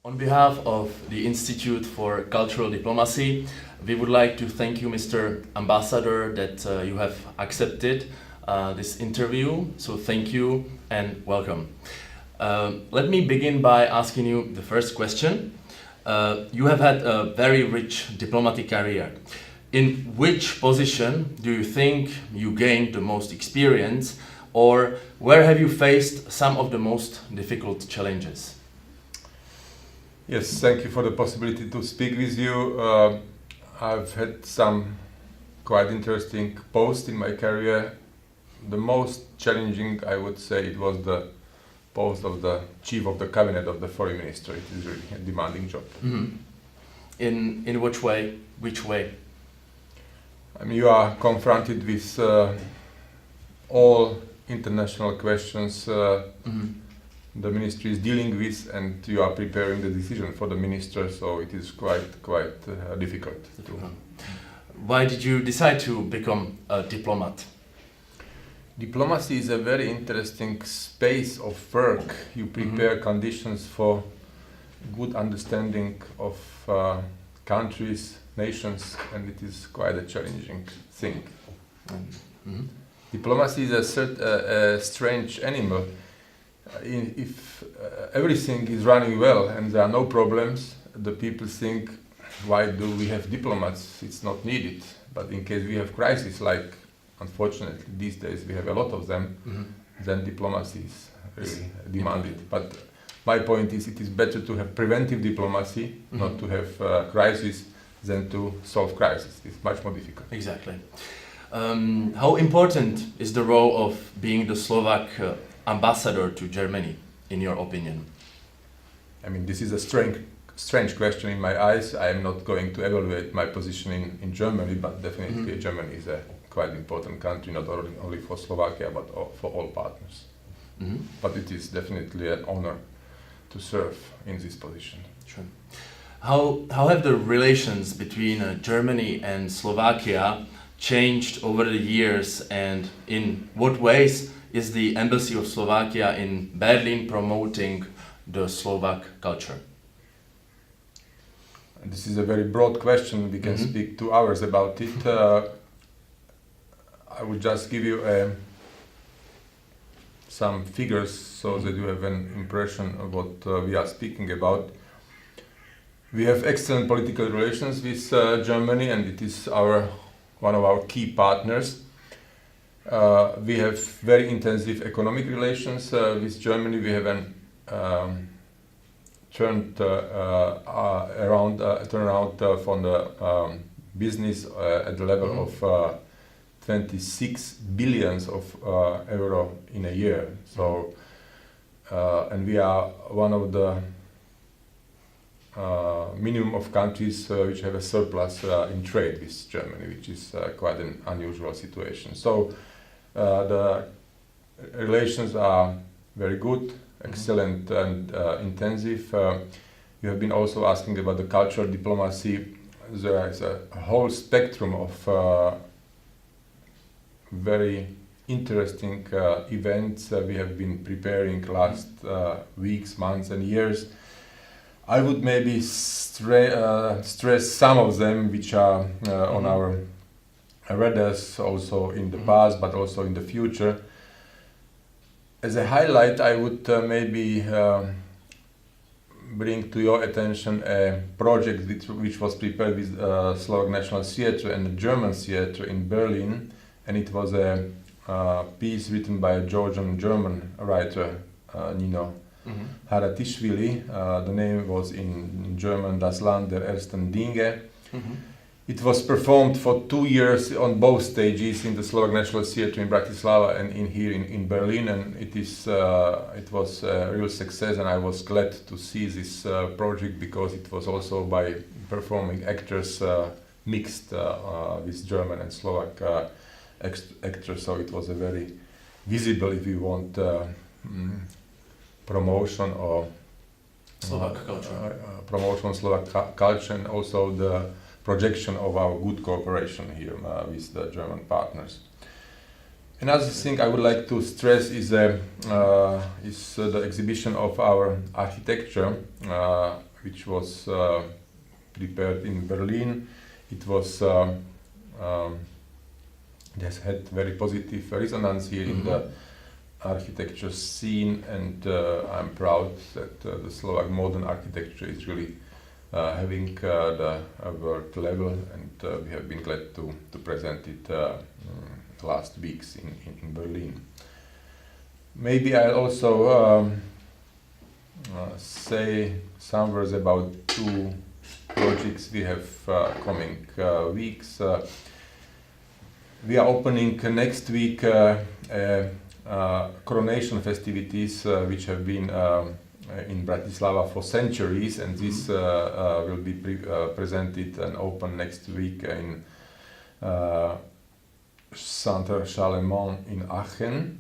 On behalf of the Institute for Cultural Diplomacy, we would like to thank you, Mr. Ambassador, that you have accepted this interview. So thank you and welcome. Let me begin by asking you the first question. You have had a very rich diplomatic career. In which position do you think you gained the most experience, or where have you faced some of the most difficult challenges? Yes, thank you for the possibility to speak with you. I've had some quite interesting posts in my career. The most challenging, I would say, it was the post of the chief of the cabinet of the foreign minister. It is really a demanding job. Mm-hmm. In which way? Which way? I mean, you are confronted with all international questions the ministry is dealing with, and you are preparing the decision for the minister, so it is quite difficult. Why did you decide to become a diplomat? Diplomacy is a very interesting space of work. You prepare conditions for good understanding of countries, nations, and it is quite a challenging thing. Diplomacy is a strange animal. If everything is running well and there are no problems, the people think, why do we have diplomats? It's not needed. But in case we have crisis, like unfortunately these days we have a lot of them, then diplomacy is really demanded. But my point is, it is better to have preventive diplomacy, not to have crisis, than to solve crisis. It's much more difficult. Exactly. How important is the role of being the Slovak ambassador to Germany, in your opinion? I mean, this is a strange question in my eyes. I am not going to evaluate my position in Germany, but definitely Germany is a quite important country, not only for Slovakia, but for all partners. But it is definitely an honor to serve in this position. Sure. How have the relations between Germany and Slovakia changed over the years, and in what ways is the Embassy of Slovakia in Berlin promoting the Slovak culture? This is a very broad question. We can speak 2 hours about it. I would just give you some figures so that you have an impression of what we are speaking about. We have excellent political relations with Germany, and it is one of our key partners. We have very intensive economic relations with Germany. We have an turnaround from the business at the level of 26 billions of euro in a year. So, and we are one of the minimum of countries which have a surplus in trade with Germany, which is quite an unusual situation. So the relations are very good, excellent, and intensive. You have been also asking about the cultural diplomacy. There is a whole spectrum of very interesting events we have been preparing last weeks, months, and years. I would maybe stress some of them which are on our radars also in the past, but also in the future. As a highlight, I would maybe bring to your attention a project which was prepared with Slovak National Theatre and the German Theatre in Berlin, and it was a piece written by a Georgian-German writer, Nino Haratischvili. The name was in German Das Land der ersten Dinge. It was performed for 2 years on both stages in the Slovak National Theatre in Bratislava and here in Berlin, and it was a real success, and I was glad to see this project because it was also by performing actors mixed with German and Slovak actors, so it was a very visible, if you want, promotion or Slovak culture. Promotion of Slovak culture, and also the projection of our good cooperation here with the German partners. Another thing I would like to stress is the exhibition of our architecture. which was prepared in Berlin. It was it has had very positive resonance here in the architecture scene, and I'm proud that the Slovak modern architecture is really having the world level, and we have been glad to present it last weeks in Berlin. Maybe I'll also say some words about two projects we have coming weeks. We are opening next week coronation festivities which have been in Bratislava for centuries, and this will be presented and open next week in Centre Charlemagne in Aachen.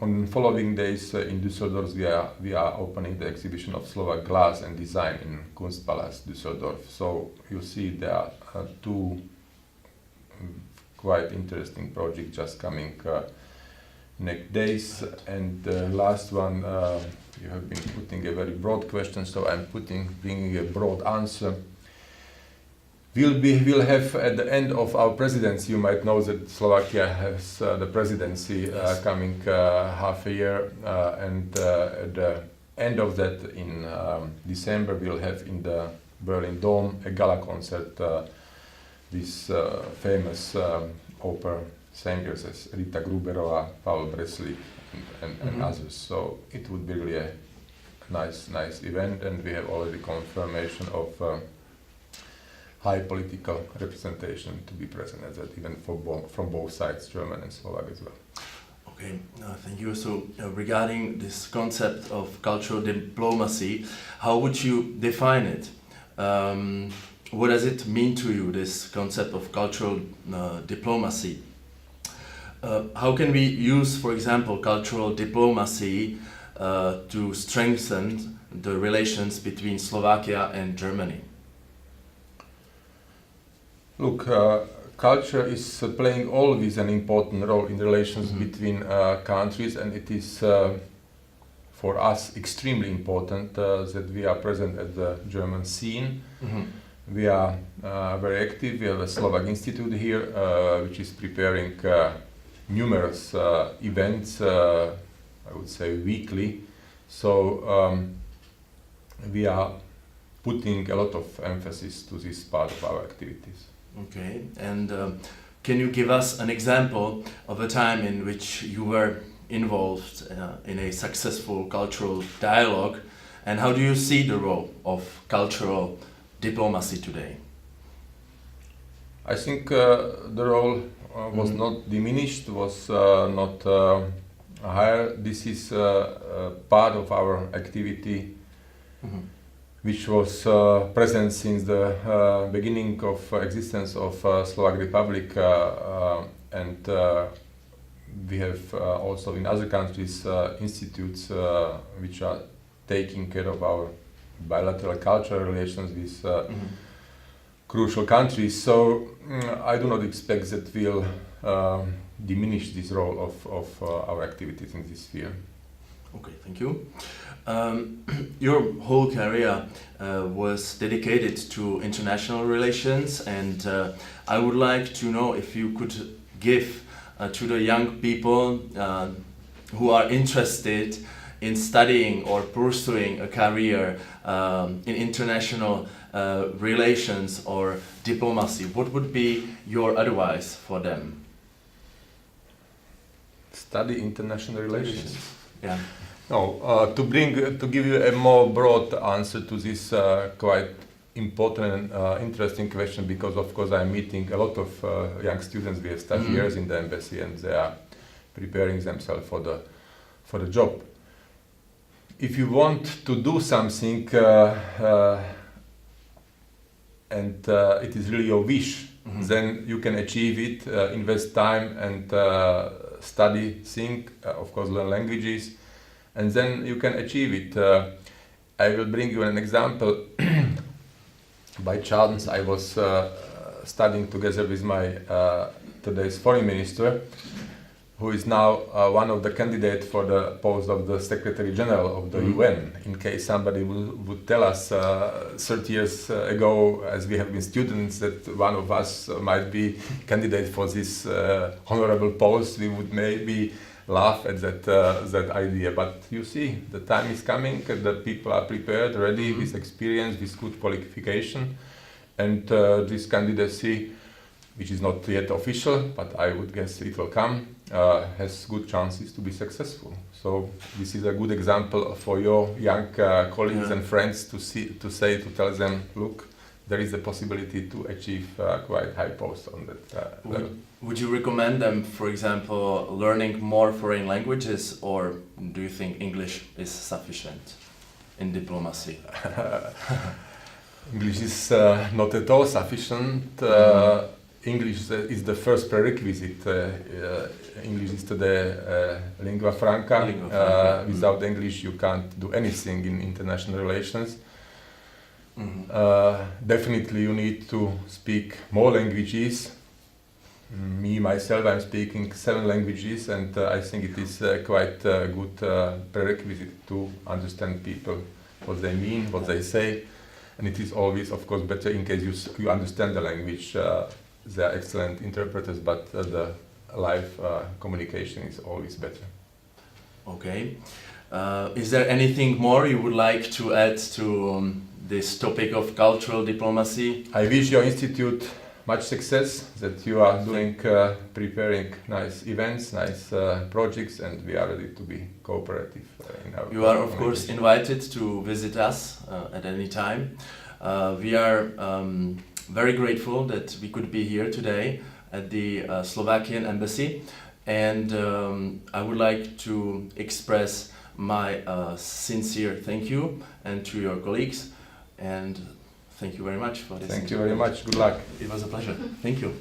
On the following days in Düsseldorf we are opening the exhibition of Slovak glass and design in Kunstpalast Düsseldorf. So you see there are two quite interesting projects just coming next days. And the last one, you have been putting a very broad question, so I'm bringing a broad answer. We'll have at the end of our presidency, you might know that Slovakia has the presidency coming half a year, and at the end of that in December we'll have in the Berlin Dome a gala concert, this famous opera singers as Rita Gruberová, Pavel Breslík and others. So it would be really a nice event, and we have already confirmation of high political representation to be present at that event from both sides, German and Slovak as well. Okay, thank you. So regarding this concept of cultural diplomacy, how would you define it? What does it mean to you, this concept of cultural diplomacy? How can we use, for example, cultural diplomacy to strengthen the relations between Slovakia and Germany? Look, culture is playing always an important role in relations between countries, and it is for us extremely important that we are present at the German scene. We are very active. We have a Slovak Institute here which is preparing numerous events, I would say weekly. So we are putting a lot of emphasis to this part of our activities. Okay, and can you give us an example of a time in which you were involved in a successful cultural dialogue, and how do you see the role of cultural diplomacy today? I think the role was not diminished, was not higher. This is part of our activity which was present since the beginning of existence of Slovak Republic, and we have also in other countries institutes which are taking care of our bilateral cultural relations with crucial countries. So I do not expect that we'll diminish this role of our activities in this sphere. Okay, thank you. Your whole career was dedicated to international relations, and I would like to know if you could give to the young people who are interested in studying or pursuing a career in international relations or diplomacy, what would be your advice for them? Study international relations. Yeah. No, to give you a more broad answer to this quite important and interesting question, because of course I'm meeting a lot of young students. We have studied years in the embassy, and they are preparing themselves for the job. If you want to do something and it is really your wish, then you can achieve it. Invest time and study, think, of course learn languages, and then you can achieve it. I will bring you an example. By chance, I was studying together with my today's foreign minister, who is now one of the candidates for the post of the Secretary General of the UN. In case somebody would tell us 30 years ago, as we have been students, that one of us might be candidate for this honorable post, we would maybe laugh at that idea. But you see, the time is coming, the people are prepared, ready, with experience, with good qualification, and this candidacy, which is not yet official, but I would guess it will come, has good chances to be successful. So this is a good example for your young colleagues and friends to tell them, look, there is a possibility to achieve quite high posts on that level. Would you recommend them, for example, learning more foreign languages, or do you think English is sufficient in diplomacy? English is not at all sufficient. English is the first prerequisite. English is the lingua franca. Without English, you can't do anything in international relations. Definitely, you need to speak more languages. Me, myself, I'm speaking 7 languages, and I think it is quite a good prerequisite to understand people, what they mean, what they say. And it is always, of course, better in case you understand the language. They are excellent interpreters, but the live communication is always better. Okay. Is there anything more you would like to add to this topic of cultural diplomacy? I wish your institute much success, that you are doing, preparing nice events, nice projects, and we are ready to be cooperative in our You are, of course, invited to visit us at any time. We are very grateful that we could be here today at the Slovakian embassy, and I would like to express my sincere thank you and to your colleagues, and thank you very much for this. Thank you very much. Good luck. It was a pleasure. Thank you.